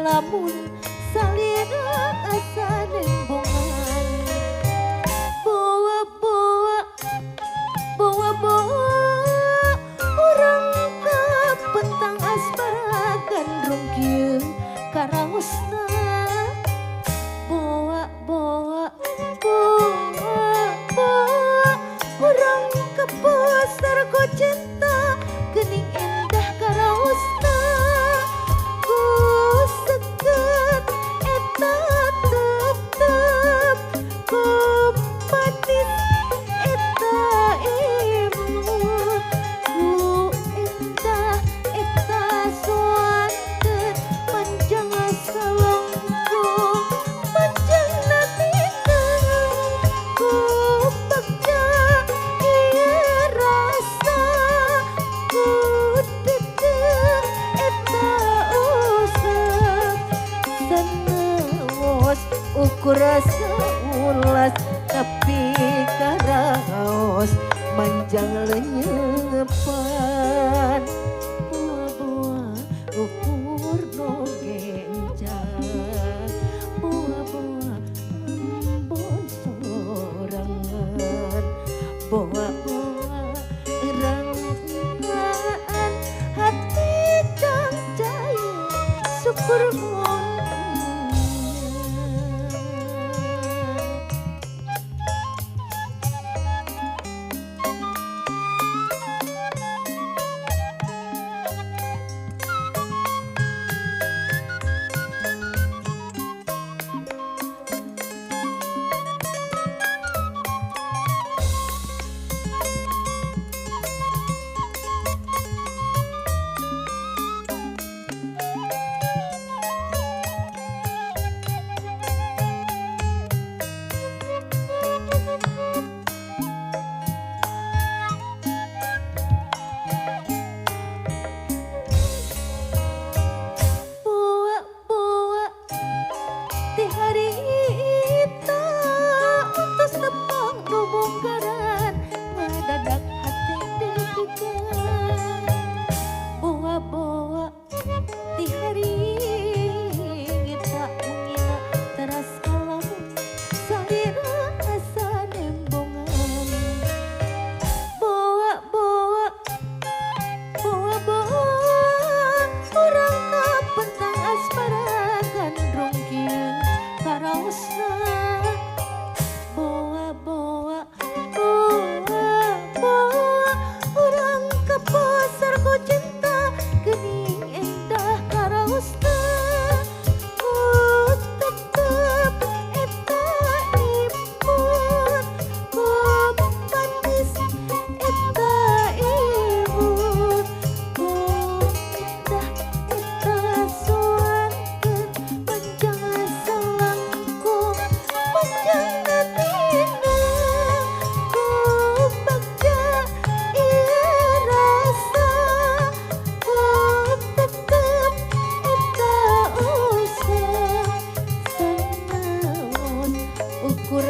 lamun salira asa nembongan. Bawa-bawa, bawa-bawa orang ke pentang asmara gandrung kieu karaosna. Bawa-bawa, bawa-bawa orang ke pasar ku cinta geuning endah karaosna. Ku seket eta tep-tep ku manis eta imut ku endah eta soantet panjang salongkong panjang natina ku bagja ieu rasa ku dedeh eta usep sanewas ukur rasa ulas tapi karaos manjang lenyepan. Buah-buah ukur nogenjang buah-buah embon sorangan. Buah-buah rangan hati cangcaya syukur mon. Di hari itu utus tepang bongkaran mendadak hati deg-degan. Bawa-bawa di hari kita mengina teras kalamun salira asa nembongan. Bawa-bawa, bawa-bawa orang ka pentang asmara gandrung kieu karaosna. Bawa-bawa, bawa-bawa orang ke pasar ku cinta geuning endah karaosna. Ku tetep eta imut ku manis eta imut ku endah eta soantet panjang salangkung panjang natina ku bagja ieu rasa ku tetep eta usep saneun ukur